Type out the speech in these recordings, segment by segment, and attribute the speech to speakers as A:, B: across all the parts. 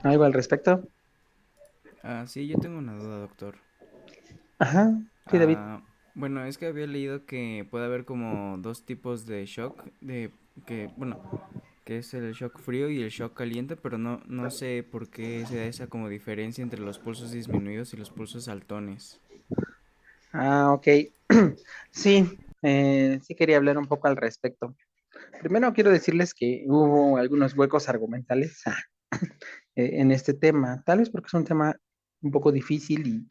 A: ¿Algo al respecto?
B: Sí, yo tengo una duda, doctor.
A: Ajá, sí, David.
B: Ah, bueno, es que había leído que puede haber como dos tipos de shock, bueno, que es el shock frío y el shock caliente, pero no sé por qué se da esa como diferencia entre los pulsos disminuidos y los pulsos altones.
A: Ok. Sí, sí quería hablar un poco al respecto. Primero quiero decirles que hubo algunos huecos argumentales en este tema, tal vez porque es un tema un poco difícil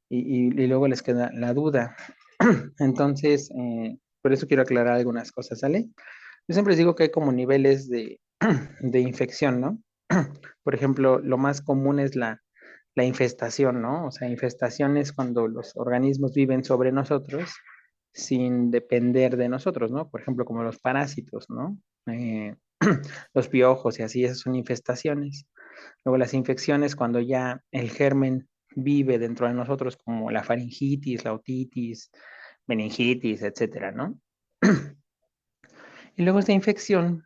A: y luego les queda la duda. Entonces, por eso quiero aclarar algunas cosas, ¿sale? Yo siempre les digo que hay como niveles de infección, ¿no? Por ejemplo, lo más común es la infestación, ¿no? O sea, infestación es cuando los organismos viven sobre nosotros sin depender de nosotros, ¿no? Por ejemplo, como los parásitos, ¿no? Los piojos y así, esas son infestaciones. Luego las infecciones, cuando ya el germen vive dentro de nosotros, como la faringitis, la otitis, meningitis, etcétera, ¿no? Y luego esta infección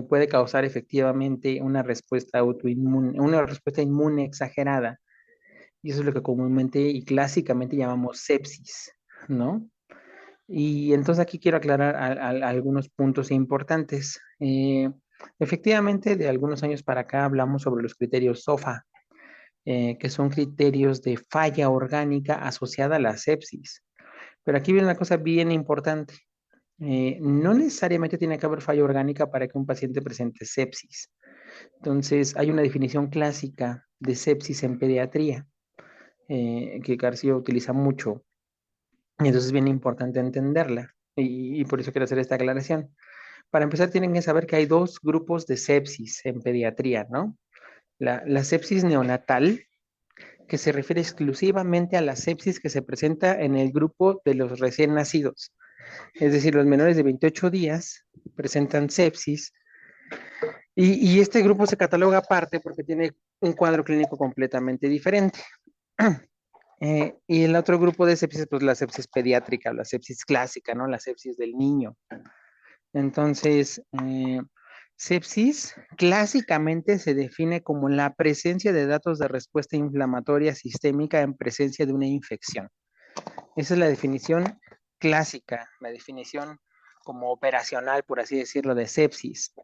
A: puede causar efectivamente una respuesta autoinmune, una respuesta inmune exagerada. Y eso es lo que comúnmente y clásicamente llamamos sepsis, ¿no? Y entonces aquí quiero aclarar algunos puntos importantes. Efectivamente, de algunos años para acá hablamos sobre los criterios SOFA, que son criterios de falla orgánica asociada a la sepsis. Pero aquí viene una cosa bien importante. No necesariamente tiene que haber falla orgánica para que un paciente presente sepsis. Entonces, hay una definición clásica de sepsis en pediatría que García utiliza mucho. Y entonces es bien importante entenderla. Y por eso quiero hacer esta aclaración. Para empezar, tienen que saber que hay dos grupos de sepsis en pediatría, ¿no? La sepsis neonatal, que se refiere exclusivamente a la sepsis que se presenta en el grupo de los recién nacidos. Es decir, los menores de 28 días presentan sepsis y este grupo se cataloga aparte porque tiene un cuadro clínico completamente diferente. Y el otro grupo de sepsis, pues la sepsis pediátrica, la sepsis clásica, ¿no? La sepsis del niño. Entonces, sepsis clásicamente se define como la presencia de datos de respuesta inflamatoria sistémica en presencia de una infección. Esa es la definición clásica, la definición como operacional, por así decirlo, de sepsis,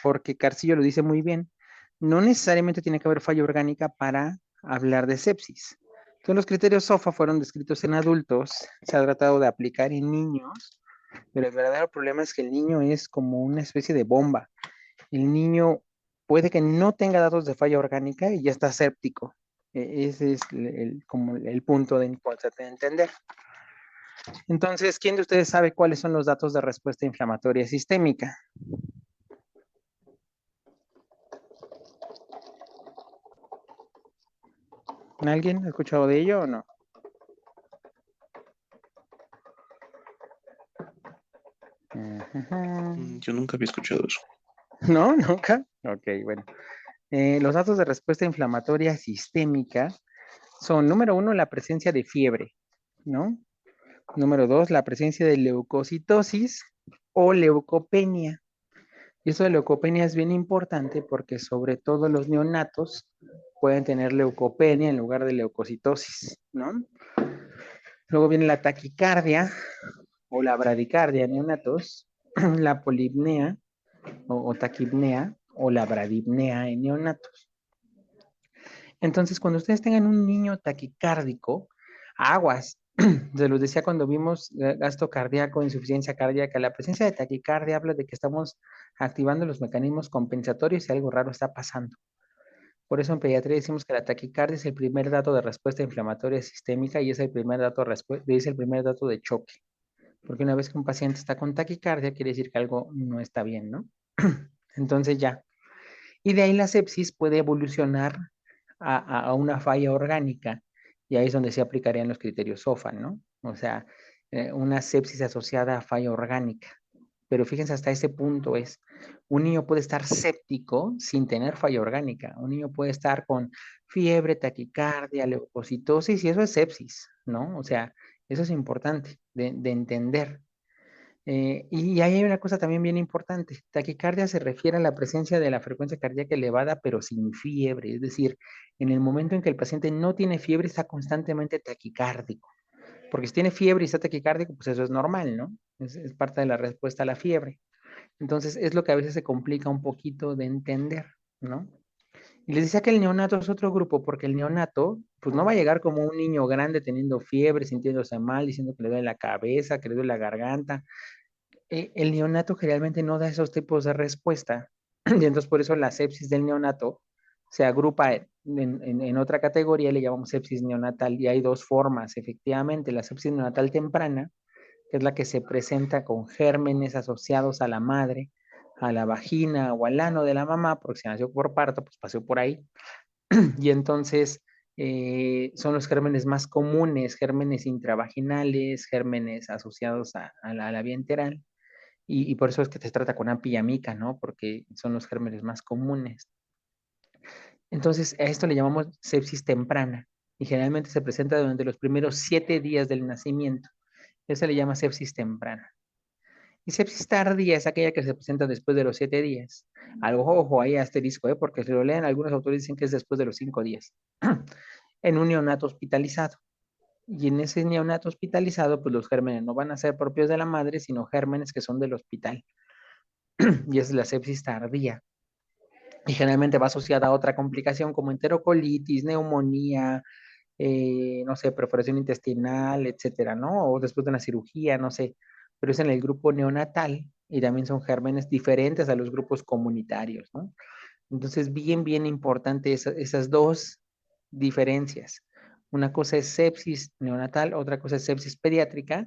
A: porque Carcillo lo dice muy bien, no necesariamente tiene que haber falla orgánica para hablar de sepsis. Entonces, los criterios SOFA fueron descritos en adultos, se ha tratado de aplicar en niños, pero el verdadero problema es que el niño es como una especie de bomba. El niño puede que no tenga datos de falla orgánica y ya está séptico. Ese es como el punto de importante de entender. Entonces, ¿quién de ustedes sabe cuáles son los datos de respuesta inflamatoria sistémica? ¿Alguien ha escuchado de ello o no? Ujujú.
C: Yo nunca había escuchado eso.
A: ¿No? ¿Nunca? Ok, bueno. Los datos de respuesta inflamatoria sistémica son, número uno, la presencia de fiebre, ¿no? Número dos, la presencia de leucocitosis o leucopenia. Y eso de leucopenia es bien importante porque sobre todo los neonatos pueden tener leucopenia en lugar de leucocitosis, ¿no? Luego viene la taquicardia o la bradicardia en neonatos, la polipnea o taquipnea o la bradipnea en neonatos. Entonces, cuando ustedes tengan un niño taquicárdico, aguas. Se los decía cuando vimos gasto cardíaco, insuficiencia cardíaca. La presencia de taquicardia habla de que estamos activando los mecanismos compensatorios y algo raro está pasando. Por eso en pediatría decimos que la taquicardia es el primer dato de respuesta inflamatoria sistémica y es el primer dato, es el primer dato de choque. Porque una vez que un paciente está con taquicardia, quiere decir que algo no está bien, ¿no? Entonces ya. Y de ahí la sepsis puede evolucionar a una falla orgánica y ahí es donde se aplicarían los criterios SOFA, ¿no? O sea, una sepsis asociada a falla orgánica. Pero fíjense, hasta ese punto es, un niño puede estar séptico sin tener falla orgánica. Un niño puede estar con fiebre, taquicardia, leucocitosis y eso es sepsis, ¿no? O sea, eso es importante de entender. Y ahí hay una cosa también bien importante. Taquicardia se refiere a la presencia de la frecuencia cardíaca elevada, pero sin fiebre. Es decir, en el momento en que el paciente no tiene fiebre, está constantemente taquicárdico. Porque si tiene fiebre y está taquicárdico, pues eso es normal, ¿no? Es parte de la respuesta a la fiebre. Entonces, es lo que a veces se complica un poquito de entender, ¿no? Y les decía que el neonato es otro grupo, porque el neonato, pues no va a llegar como un niño grande teniendo fiebre, sintiéndose mal, diciendo que le duele la cabeza, que le duele la garganta. El neonato generalmente no da esos tipos de respuesta. Y entonces por eso la sepsis del neonato se agrupa en otra categoría, le llamamos sepsis neonatal, y hay dos formas, efectivamente, la sepsis neonatal temprana, que es la que se presenta con gérmenes asociados a la madre, a la vagina o al ano de la mamá, porque si nació por parto, pues pasó por ahí. Y entonces son los gérmenes más comunes, gérmenes intravaginales, gérmenes asociados a la vía enteral. Y por eso es que se trata con API y amica, ¿no? Porque son los gérmenes más comunes. Entonces, a esto le llamamos sepsis temprana y generalmente se presenta durante los primeros 7 días del nacimiento. Eso se le llama sepsis temprana. Y sepsis tardía es aquella que se presenta después de los 7 días. Algo, ojo, ahí asterisco, porque si lo leen, algunos autores dicen que es después de los 5 días. En un neonato hospitalizado. Y en ese neonato hospitalizado, pues los gérmenes no van a ser propios de la madre, sino gérmenes que son del hospital. Y es la sepsis tardía. Y generalmente va asociada a otra complicación como enterocolitis, neumonía, no sé, perforación intestinal, etcétera, ¿no? O después de una cirugía, no sé. Pero es en el grupo neonatal y también son gérmenes diferentes a los grupos comunitarios, ¿no? Entonces, bien, bien importante esas dos diferencias. Una cosa es sepsis neonatal, otra cosa es sepsis pediátrica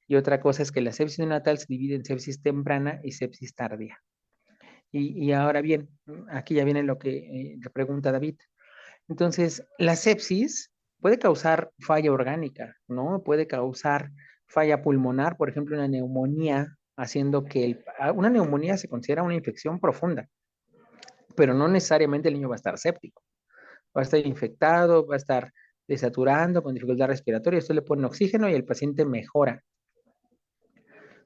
A: y otra cosa es que la sepsis neonatal se divide en sepsis temprana y sepsis tardía. Y ahora bien, aquí ya viene lo que pregunta David. Entonces, la sepsis puede causar falla orgánica, ¿no? Puede causar falla pulmonar, por ejemplo, una neumonía, haciendo que una neumonía se considera una infección profunda, pero no necesariamente el niño va a estar séptico. Va a estar infectado, va a estar desaturando, con dificultad respiratoria, esto le pone oxígeno y el paciente mejora.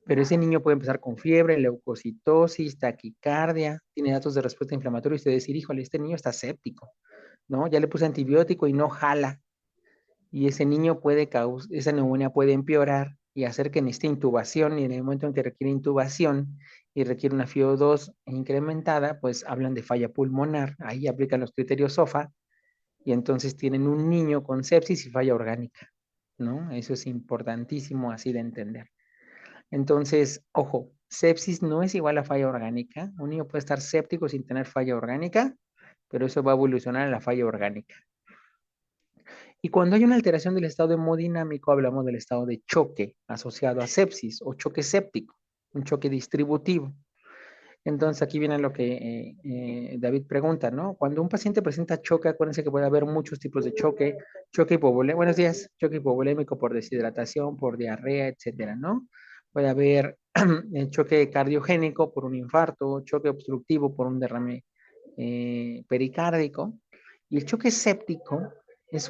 A: Pero ese niño puede empezar con fiebre, leucocitosis, taquicardia, tiene datos de respuesta inflamatoria y usted decir, híjole, este niño está séptico, ¿no? Ya le puse antibiótico y no jala. Y ese niño puede causar, esa neumonía puede empeorar y hacer que necesite intubación y en el momento en que requiere intubación y requiere una FiO2 incrementada, pues hablan de falla pulmonar, ahí aplican los criterios SOFA y entonces tienen un niño con sepsis y falla orgánica, ¿no? Eso es importantísimo así de entender. Entonces, ojo, sepsis no es igual a falla orgánica. Un niño puede estar séptico sin tener falla orgánica, pero eso va a evolucionar a la falla orgánica. Y cuando hay una alteración del estado hemodinámico, hablamos del estado de choque asociado a sepsis o choque séptico, un choque distributivo. Entonces aquí viene lo que David pregunta, ¿no? Cuando un paciente presenta choque, acuérdense que puede haber muchos tipos de choque, choque hipovolémico, buenos días, choque hipovolémico por deshidratación, por diarrea, etcétera, ¿no? Puede haber choque cardiogénico por un infarto, choque obstructivo por un derrame pericárdico. Y el choque séptico es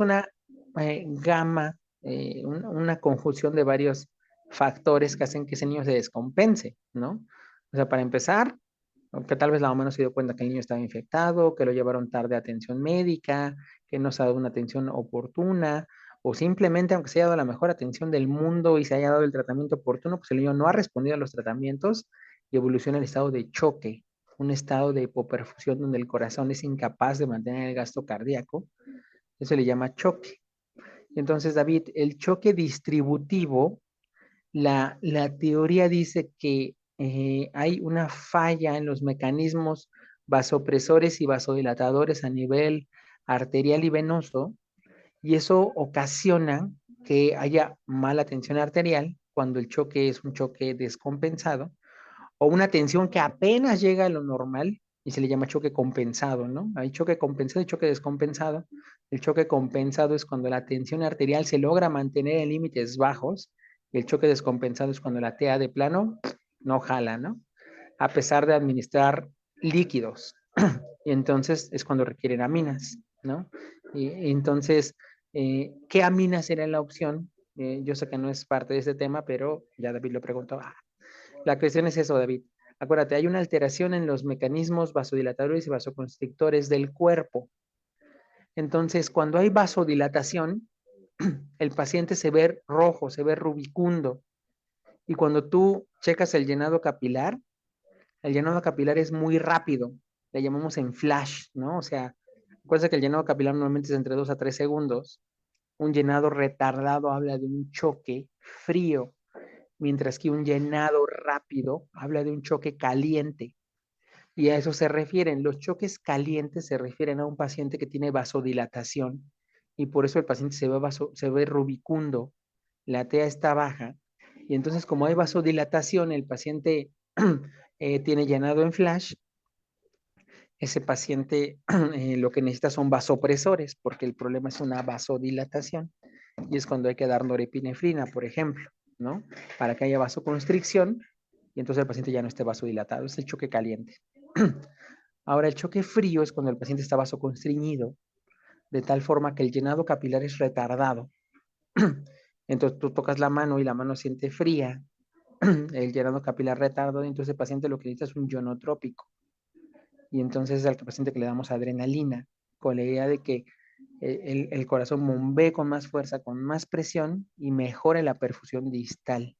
A: una gama, una conjunción de varios factores que hacen que ese niño se descompense, ¿no? O sea, para empezar, que tal vez la mamá no se dio cuenta que el niño estaba infectado, que lo llevaron tarde a atención médica, que no se ha dado una atención oportuna, o simplemente, aunque se haya dado la mejor atención del mundo y se haya dado el tratamiento oportuno, pues el niño no ha respondido a los tratamientos y evoluciona el estado de choque, un estado de hipoperfusión donde el corazón es incapaz de mantener el gasto cardíaco. Eso se le llama choque. Entonces, David, el choque distributivo, la teoría dice que hay una falla en los mecanismos vasopresores y vasodilatadores a nivel arterial y venoso, y eso ocasiona que haya mala tensión arterial cuando el choque es un choque descompensado, o una tensión que apenas llega a lo normal y se le llama choque compensado, ¿no? Hay choque compensado y choque descompensado. El choque compensado es cuando la tensión arterial se logra mantener en límites bajos y el choque descompensado es cuando la TA de plano no jala, ¿no? A pesar de administrar líquidos. Y entonces es cuando requieren aminas, ¿no? Y entonces, ¿qué aminas era la opción? Yo sé que no es parte de este tema, pero ya David lo preguntó. La cuestión es eso, David. Acuérdate, hay una alteración en los mecanismos vasodilatadores y vasoconstrictores del cuerpo. Entonces, cuando hay vasodilatación, el paciente se ve rojo, se ve rubicundo. Y cuando tú checas el llenado capilar es muy rápido. Le llamamos en flash, ¿no? O sea, acuérdense que el llenado capilar normalmente es entre 2 a 3 segundos. Un llenado retardado habla de un choque frío, mientras que un llenado rápido habla de un choque caliente. Y a eso se refieren. Los choques calientes se refieren a un paciente que tiene vasodilatación y por eso el paciente se ve rubicundo, la TEA está baja y entonces como hay vasodilatación, el paciente tiene llenado en flash, ese paciente lo que necesita son vasopresores porque el problema es una vasodilatación y es cuando hay que dar norepinefrina, por ejemplo, ¿no? Para que haya vasoconstricción y entonces el paciente ya no esté vasodilatado, es el choque caliente. Ahora, el choque frío es cuando el paciente está vasoconstriñido, de tal forma que el llenado capilar es retardado. Entonces tú tocas la mano y la mano siente fría, el llenado capilar retardado, y entonces el paciente lo que necesita es un ionotrópico. Y entonces es al paciente que le damos adrenalina, con la idea de que el corazón bombee con más fuerza, con más presión y mejore la perfusión distal.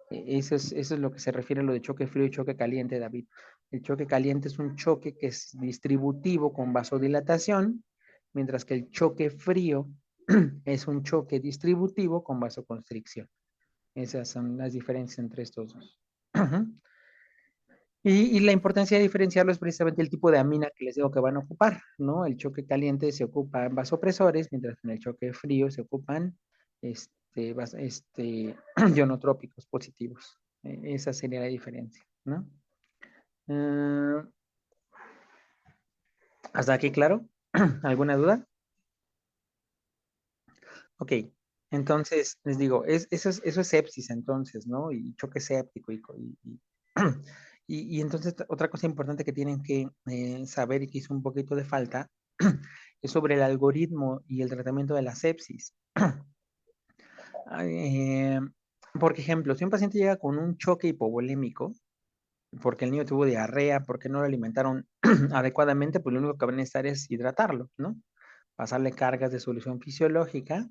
A: Eso es lo que se refiere a lo de choque frío y choque caliente, David. El choque caliente es un choque que es distributivo con vasodilatación, mientras que el choque frío es un choque distributivo con vasoconstricción. Esas son las diferencias entre estos dos. Y la importancia de diferenciarlo es precisamente el tipo de amina que les digo que van a ocupar, ¿no? El choque caliente se ocupa en vasopresores, mientras que en el choque frío se ocupan ionotrópicos positivos. Esa sería la diferencia, ¿no? Uh, ¿Hasta aquí claro? ¿Alguna duda? Ok, entonces les digo, eso es sepsis entonces, ¿no? Y choque séptico y entonces otra cosa importante que tienen que saber y que hizo un poquito de falta es sobre el algoritmo y el tratamiento de la sepsis. Eh, por ejemplo, si un paciente llega con un choque hipovolémico, porque el niño tuvo diarrea, porque no lo alimentaron adecuadamente, pues lo único que van a necesitar es hidratarlo, ¿no? Pasarle cargas de solución fisiológica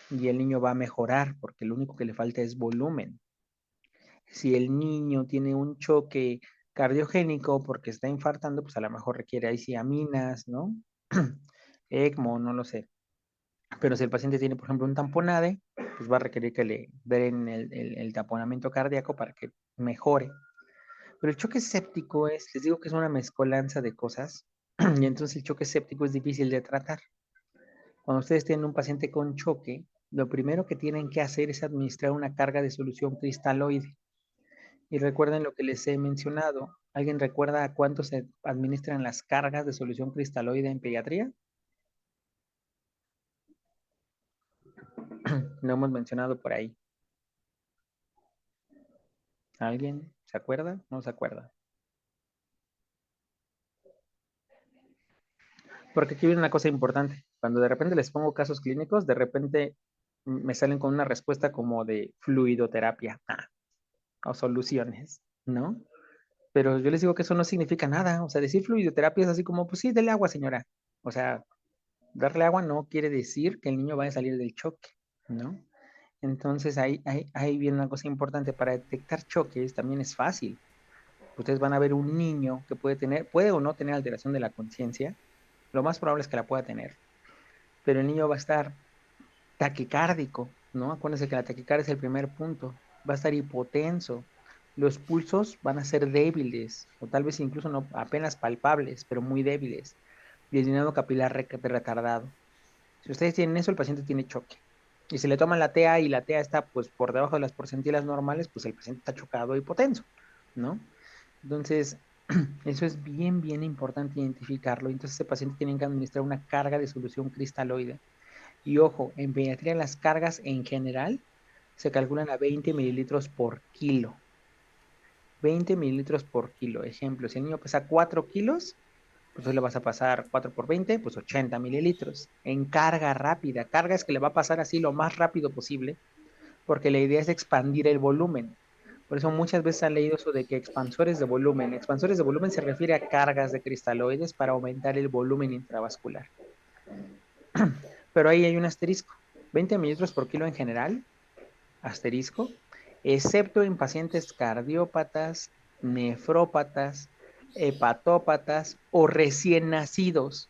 A: y el niño va a mejorar, porque lo único que le falta es volumen. Si el niño tiene un choque cardiogénico porque está infartando, pues a lo mejor requiere ahí sí aminas, ¿no? ECMO, no lo sé. Pero si el paciente tiene, por ejemplo, un tamponade, pues va a requerir que le den el taponamiento cardíaco para que mejore. Pero el choque séptico les digo que es una mezcolanza de cosas, y entonces el choque séptico es difícil de tratar. Cuando ustedes tienen un paciente con choque, lo primero que tienen que hacer es administrar una carga de solución cristaloide. Y recuerden lo que les he mencionado. ¿Alguien recuerda a cuánto se administran las cargas de solución cristaloide en pediatría? Lo hemos mencionado por ahí. ¿Alguien se acuerda? ¿No se acuerda? Porque aquí viene una cosa importante. Cuando de repente les pongo casos clínicos, de repente me salen con una respuesta como de fluidoterapia o soluciones, ¿no? Pero yo les digo que eso no significa nada. O sea, decir fluidoterapia es así como, pues sí, dele agua, señora. O sea, darle agua no quiere decir que el niño vaya a salir del choque, ¿no? Entonces ahí viene una cosa importante. Para detectar choques también es fácil. Ustedes van a ver un niño que puede o no tener alteración de la conciencia. Lo más probable es que la pueda tener. Pero el niño va a estar taquicárdico, ¿no? Acuérdense que la taquicardia es el primer punto. Va a estar hipotenso. Los pulsos van a ser débiles, o tal vez incluso no apenas palpables, pero muy débiles. Y el llenado capilar retardado. Si ustedes tienen eso, el paciente tiene choque. Y si le toman la TA y la TA está pues por debajo de las porcentilas normales, pues el paciente está chocado e hipotenso, ¿no? Entonces, eso es bien, bien importante identificarlo. Entonces, ese paciente tiene que administrar una carga de solución cristaloide. Y ojo, en pediatría las cargas en general se calculan a 20 mililitros por kilo. 20 mililitros por kilo. Ejemplo, si el niño pesa 4 kilos, pues tú le vas a pasar 4 por 20, pues 80 mililitros. En carga rápida. Carga es que le va a pasar así lo más rápido posible porque la idea es expandir el volumen. Por eso muchas veces han leído eso de que expansores de volumen. Expansores de volumen se refiere a cargas de cristaloides para aumentar el volumen intravascular. Pero ahí hay un asterisco. 20 mililitros por kilo en general, asterisco, excepto en pacientes cardiópatas, nefrópatas, hepatópatas o recién nacidos,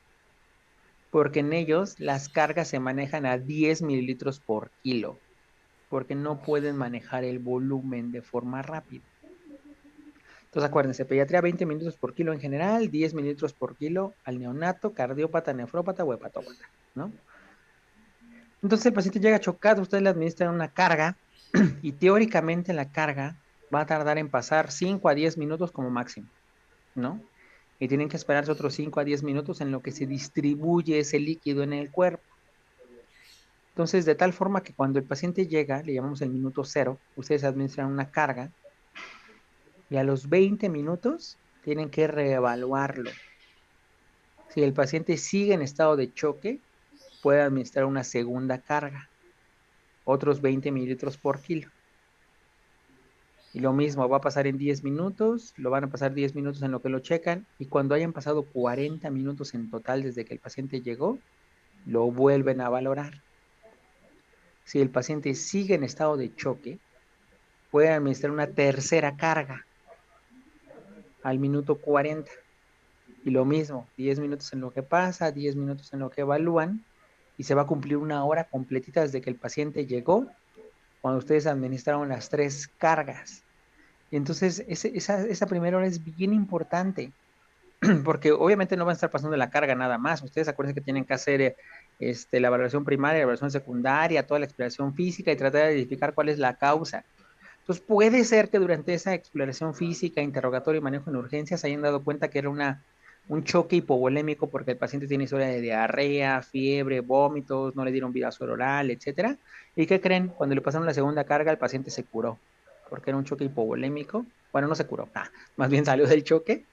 A: porque en ellos las cargas se manejan a 10 mililitros por kilo, porque no pueden manejar el volumen de forma rápida. Entonces acuérdense, pediatría 20 minutos por kilo en general, 10 mililitros por kilo al neonato, cardiópata, nefrópata o hepatópata, ¿no? Entonces el paciente llega chocado, ustedes le administran una carga y teóricamente la carga va a tardar en pasar 5 a 10 minutos como máximo, ¿no? Y tienen que esperarse otros 5 a 10 minutos en lo que se distribuye ese líquido en el cuerpo. Entonces, de tal forma que cuando el paciente llega, le llamamos el minuto cero, ustedes administran una carga y a los 20 minutos tienen que reevaluarlo. Si el paciente sigue en estado de choque, puede administrar una segunda carga, otros 20 mililitros por kilo. Y lo mismo, va a pasar en 10 minutos, lo van a pasar 10 minutos en lo que lo checan, y cuando hayan pasado 40 minutos en total desde que el paciente llegó, lo vuelven a valorar. Si el paciente sigue en estado de choque, puede administrar una tercera carga al minuto 40. Y lo mismo, 10 minutos en lo que pasa, 10 minutos en lo que evalúan, y se va a cumplir una hora completita desde que el paciente llegó, cuando ustedes administraron las 3 cargas. Y entonces esa primera hora es bien importante, porque obviamente no van a estar pasando la carga nada más. Ustedes acuérdense que tienen que hacer la evaluación primaria, la evaluación secundaria, toda la exploración física y tratar de identificar cuál es la causa. Entonces puede ser que durante esa exploración física, interrogatorio y manejo en urgencias hayan dado cuenta que era un choque hipovolémico porque el paciente tiene historia de diarrea, fiebre, vómitos, no le dieron vida suero oral, etcétera. ¿Y qué creen? Cuando le pasaron la segunda carga, el paciente se curó porque era un choque hipovolémico. Bueno, no se curó, más bien salió del choque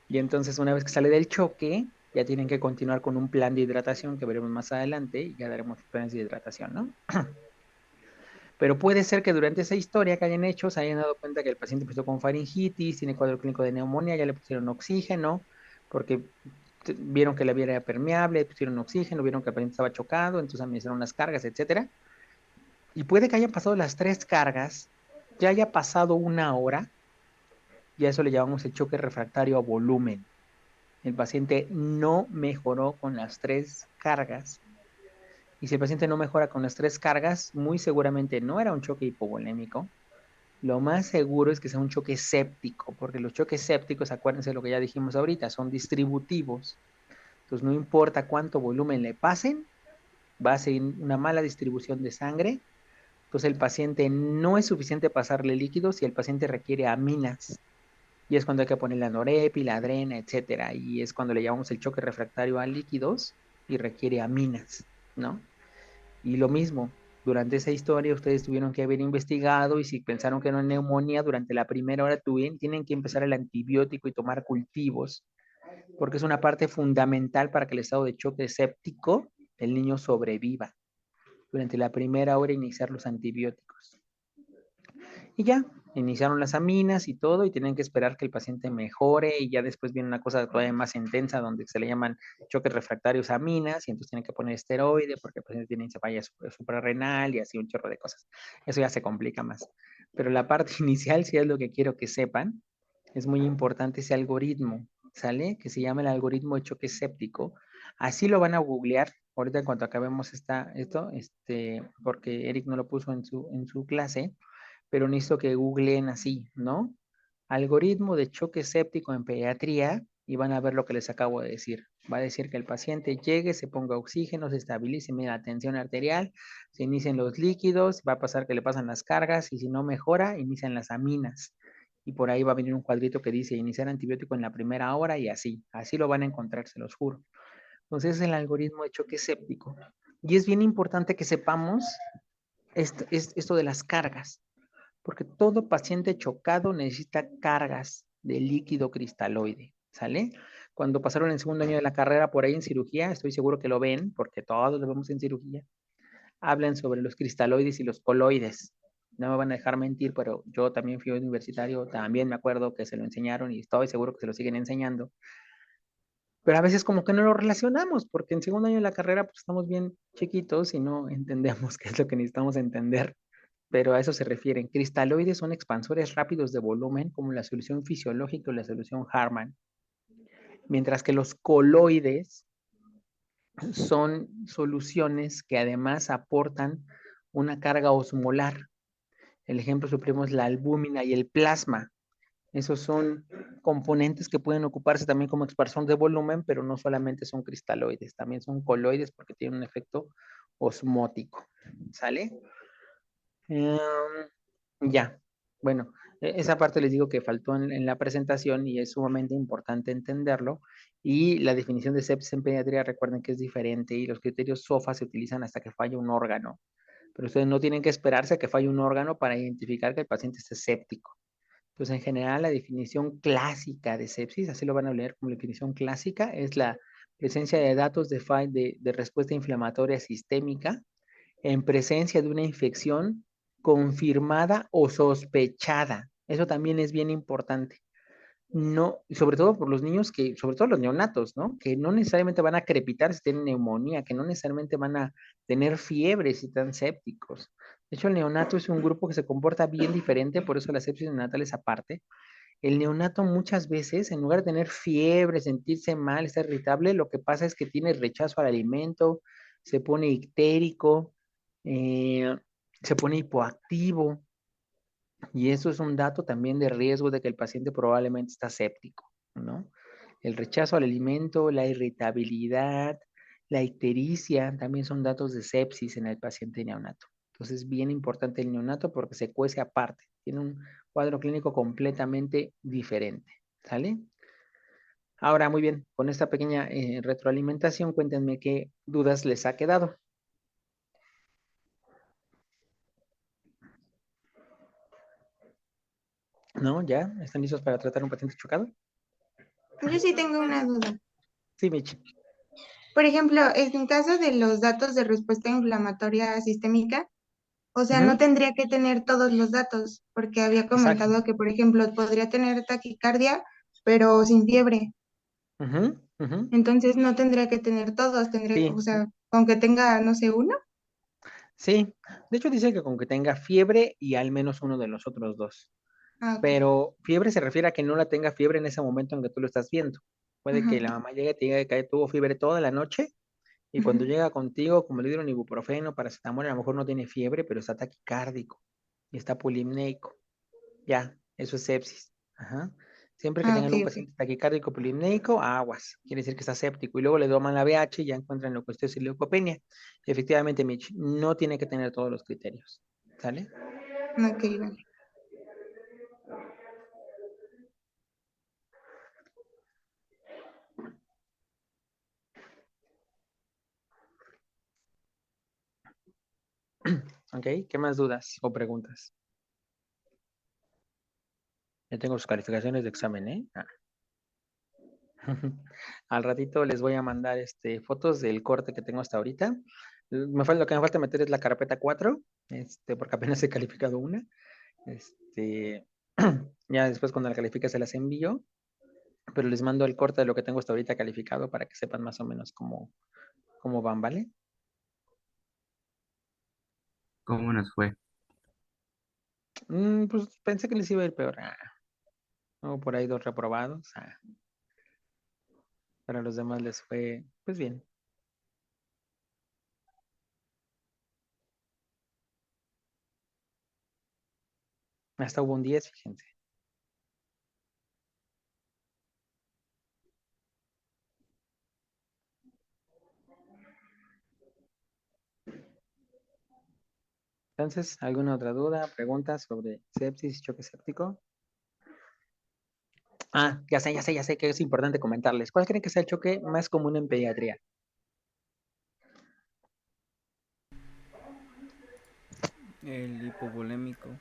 A: y entonces una vez que sale del choque, ya tienen que continuar con un plan de hidratación que veremos más adelante y ya daremos planes de hidratación, ¿no? Pero puede ser que durante esa historia que hayan hecho se hayan dado cuenta que el paciente empezó con faringitis, tiene cuadro clínico de neumonía, ya le pusieron oxígeno, porque vieron que la vía era permeable, le pusieron oxígeno, vieron que el paciente estaba chocado, entonces administraron unas cargas, etcétera. Y puede que hayan pasado las 3 cargas, ya haya pasado una hora, y a eso le llamamos el choque refractario a volumen. El paciente no mejoró con las 3 cargas. Y si el paciente no mejora con las 3 cargas, muy seguramente no era un choque hipovolémico. Lo más seguro es que sea un choque séptico, porque los choques sépticos, acuérdense de lo que ya dijimos ahorita, son distributivos. Entonces, no importa cuánto volumen le pasen, va a ser una mala distribución de sangre. Entonces, el paciente no es suficiente pasarle líquidos y el paciente requiere aminas. Y es cuando hay que poner la norepi, la adrena, etcétera. Y es cuando le llamamos el choque refractario a líquidos y requiere aminas, ¿no? Y lo mismo, durante esa historia ustedes tuvieron que haber investigado y si pensaron que era neumonía, durante la primera hora tienen que empezar el antibiótico y tomar cultivos, porque es una parte fundamental para que el estado de choque séptico del niño sobreviva. Durante la primera hora iniciar los antibióticos. Y ya, iniciaron las aminas y todo, y tienen que esperar que el paciente mejore, y ya después viene una cosa todavía más intensa, donde se le llaman choques refractarios a aminas, y entonces tienen que poner esteroide, porque el paciente tiene encefalía suprarrenal, y así un chorro de cosas. Eso ya se complica más. Pero la parte inicial, sí es lo que quiero que sepan, es muy importante ese algoritmo, ¿sale? Que se llama el algoritmo de choque séptico. Así lo van a googlear, ahorita en cuanto acabemos esto, porque Eric no lo puso en su clase, pero necesito que googleen así, ¿no? Algoritmo de choque séptico en pediatría y van a ver lo que les acabo de decir. Va a decir que el paciente llegue, se ponga oxígeno, se estabilice, mira la tensión arterial, se inicien los líquidos, va a pasar que le pasan las cargas y si no mejora, inician las aminas. Y por ahí va a venir un cuadrito que dice iniciar antibiótico en la primera hora y así lo van a encontrar, se los juro. Entonces es el algoritmo de choque séptico. Y es bien importante que sepamos esto de las cargas porque todo paciente chocado necesita cargas de líquido cristaloide, ¿sale? Cuando pasaron el segundo año de la carrera por ahí en cirugía, estoy seguro que lo ven, porque todos lo vemos en cirugía. hablan sobre los cristaloides y los coloides. No me van a dejar mentir, pero yo también fui universitario, también me acuerdo que se lo enseñaron y estoy seguro que se lo siguen enseñando. Pero a veces como que no lo relacionamos, porque en segundo año de la carrera pues estamos bien chiquitos y no entendemos qué es lo que necesitamos entender, pero a eso se refieren. Cristaloides son expansores rápidos de volumen, como la solución fisiológica o la solución Harman, mientras que los coloides son soluciones que además aportan una carga osmolar. El ejemplo supremo es la albúmina y el plasma. Esos son componentes que pueden ocuparse también como expansor de volumen, pero no solamente son cristaloides, también son coloides porque tienen un efecto osmótico. ¿Sale? Ya, bueno, esa parte les digo que faltó en la presentación y es sumamente importante entenderlo. Y la definición de sepsis en pediatría, recuerden que es diferente y los criterios SOFA se utilizan hasta que falla un órgano. Pero ustedes no tienen que esperarse a que falle un órgano para identificar que el paciente esté séptico. Pues en general la definición clásica de sepsis, así lo van a leer como definición clásica, es la presencia de datos de respuesta inflamatoria sistémica en presencia de una infección confirmada o sospechada. Eso también es bien importante. No, sobre todo por los niños que, sobre todo los neonatos, ¿no? Que no necesariamente van a crepitar si tienen neumonía, que no necesariamente van a tener fiebre si están sépticos. De hecho, el neonato es un grupo que se comporta bien diferente, por eso la sepsis neonatal es aparte. El neonato muchas veces, en lugar de tener fiebre, sentirse mal, estar irritable, lo que pasa es que tiene rechazo al alimento, se pone ictérico, eh, se pone hipoactivo, y eso es un dato también de riesgo de que el paciente probablemente está séptico, ¿no? El rechazo al alimento, la irritabilidad, la ictericia, también son datos de sepsis en el paciente neonato. Entonces, bien importante el neonato porque se cuece aparte, tiene un cuadro clínico completamente diferente, ¿sale? Ahora, muy bien, con esta pequeña retroalimentación, cuéntenme qué dudas les ha quedado. ¿No? ¿Ya? ¿Están listos para tratar un paciente chocado?
C: Yo sí tengo una duda.
A: Sí, Mitch.
C: Por ejemplo, en caso de los datos de respuesta inflamatoria sistémica, o sea, no
A: Ujú,
C: tendría que tener todos los datos, porque había
A: exacto.
C: comentado que, por ejemplo, podría tener taquicardia, pero sin fiebre.
A: Ujú, ujú.
C: Entonces no tendría que tener todos, tendría,
A: Sí,
C: o sea, aunque tenga, no sé, uno.
A: sí. De hecho, dice que con que tenga fiebre y al menos uno de los otros dos.
C: Ah, ok.
A: Pero fiebre se refiere a que no la tenga fiebre en ese momento en que tú lo estás viendo. Puede
C: Ajá.
A: que la mamá llegue y te diga que tuvo fiebre toda la noche y cuando
C: Ujú.
A: llega contigo, como le dieron ibuprofeno, paracetamol, a lo mejor no tiene fiebre, pero está taquicárdico y está polimneico. Ya, eso es sepsis. Ajá. Siempre que
C: Ah,
A: tengan
C: ok,
A: un
C: ok.
A: paciente taquicárdico polimneico, aguas. Quiere decir que está séptico. Y luego le toman la BH y ya encuentran leucostosis y leucopenia. Efectivamente, Mitch, no tiene que tener todos los criterios. ¿Sale?
C: Ok, vale.
A: ¿Ok? ¿Qué más dudas o preguntas? Ya tengo sus calificaciones de examen, ¿eh? Ah. Al ratito les voy a mandar fotos del corte que tengo hasta ahorita. Lo que me falta meter es la carpeta 4, porque apenas he calificado una. Este, ya después cuando la califique se las envío, pero les mando el corte de lo que tengo hasta ahorita calificado para que sepan más o menos cómo van, ¿vale?
B: ¿Cómo nos fue?
A: Pues pensé que les iba a ir peor. Hubo por ahí dos reprobados. Para los demás les fue, pues bien. Hasta hubo un 10, fíjense. Entonces, ¿alguna otra duda, pregunta sobre sepsis y choque séptico? Ya sé que es importante comentarles. ¿Cuál creen que sea el choque más común en pediatría?
B: El hipovolémico.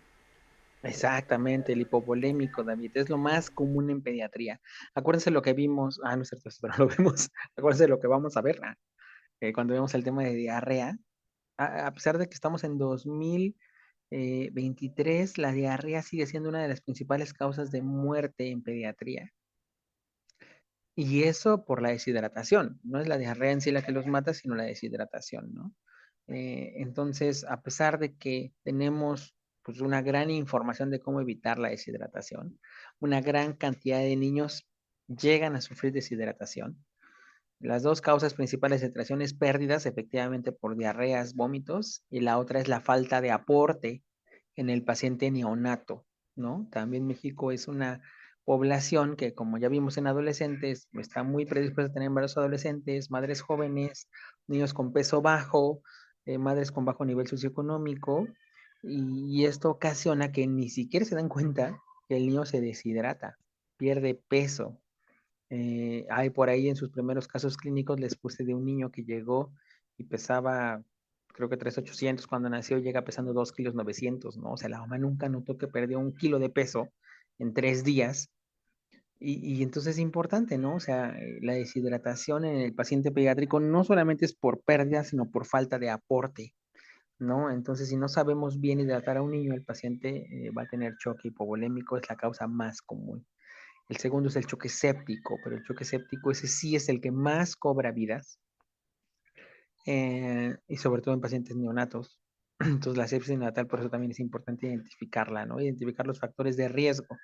A: Exactamente, el hipovolémico, David, es lo más común en pediatría. Acuérdense lo que vimos, no es cierto, pero lo vimos, acuérdense lo que vamos a ver, cuando vemos el tema de diarrea, A pesar de que estamos en 2023, la diarrea sigue siendo una de las principales causas de muerte en pediatría. Y eso por la deshidratación. No es la diarrea en sí la que los mata, sino la deshidratación, ¿no? Entonces, a pesar de que tenemos pues, una gran información de cómo evitar la deshidratación, una gran cantidad de niños llegan a sufrir deshidratación. Las dos causas principales de deshidratación es pérdidas, efectivamente, por diarreas, vómitos, y la otra es la falta de aporte en el paciente neonato, ¿no? También México es una población que, como ya vimos en adolescentes, está muy predispuesta a tener embarazos adolescentes, madres jóvenes, niños con peso bajo, madres con bajo nivel socioeconómico, y esto ocasiona que ni siquiera se dan cuenta que el niño se deshidrata, pierde peso. Hay por ahí en sus primeros casos clínicos les puse de un niño que llegó y pesaba, creo que 3,800 cuando nació, llega pesando 2,900 kilos, ¿no? O sea, la mamá nunca notó que perdió 1 kilo de peso en 3 días. Y entonces es importante, ¿no? O sea, la deshidratación en el paciente pediátrico no solamente es por pérdida, sino por falta de aporte, ¿no? Entonces, si no sabemos bien hidratar a un niño, el paciente va a tener choque hipovolémico, es la causa más común. El segundo es el choque séptico, pero el choque séptico ese sí es el que más cobra vidas, y sobre todo en pacientes neonatos. Entonces la sepsis neonatal, por eso también es importante identificarla, ¿no? Identificar los factores de riesgo.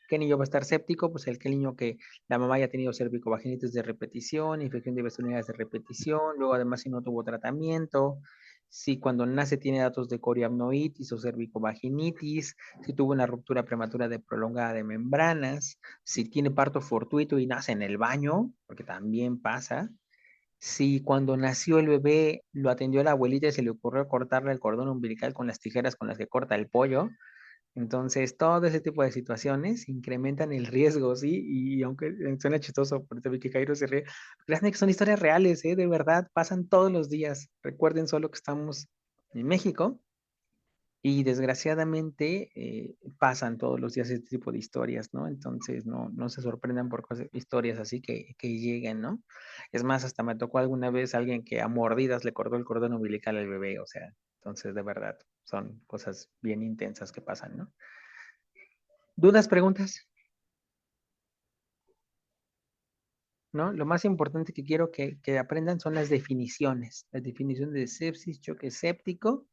A: ¿Qué niño va a estar séptico? Pues el niño que la mamá haya tenido cervicovaginitis de repetición, infección de vías urinarias de repetición, luego además si no tuvo tratamiento, si cuando nace tiene datos de coriamnoitis o cervicovaginitis, si tuvo una ruptura prematura de prolongada de membranas, si tiene parto fortuito y nace en el baño, porque también pasa, si cuando nació el bebé lo atendió la abuelita y se le ocurrió cortarle el cordón umbilical con las tijeras con las que corta el pollo. Entonces, todo ese tipo de situaciones incrementan el riesgo, ¿sí? Y aunque suena chistoso, por eso vi que Cairo se ríe, créanme que son historias reales, ¿eh? De verdad, pasan todos los días. Recuerden solo que estamos en México y desgraciadamente pasan todos los días este tipo de historias, ¿no? Entonces no se sorprendan por historias así que lleguen, ¿no? Es más, hasta me tocó alguna vez alguien que a mordidas le cortó el cordón umbilical al bebé, o sea, entonces de verdad son cosas bien intensas que pasan, ¿no? ¿Dudas, preguntas? ¿No? Lo más importante que quiero que aprendan son las definiciones de sepsis, choque séptico.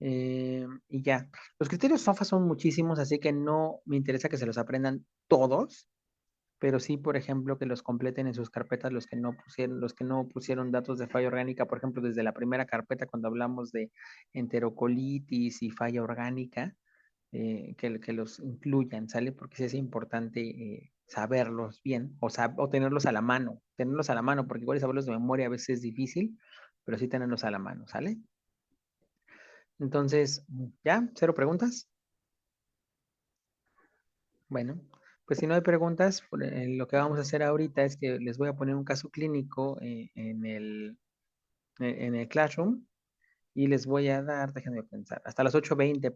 A: Y ya, los criterios FAFA son muchísimos, así que no me interesa que se los aprendan todos, pero sí, por ejemplo, que los completen en sus carpetas los que no pusieron datos de falla orgánica, por ejemplo, desde la primera carpeta cuando hablamos de enterocolitis y falla orgánica, que los incluyan, ¿sale? Porque sí es importante saberlos bien o tenerlos a la mano, porque igual saberlos de memoria a veces es difícil, pero sí tenerlos a la mano, ¿sale? Entonces, ¿ya? ¿Cero preguntas? Bueno, pues si no hay preguntas, lo que vamos a hacer ahorita es que les voy a poner un caso clínico en el Classroom y les voy a dar, déjenme pensar, hasta las 8:20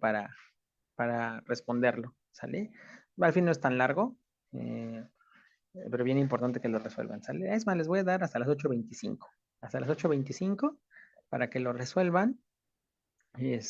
A: para responderlo, ¿sale? Al fin no es tan largo, pero bien importante que lo resuelvan, ¿sale? Es más, les voy a dar hasta las 8:25. Hasta las 8:25 para que lo resuelvan. Y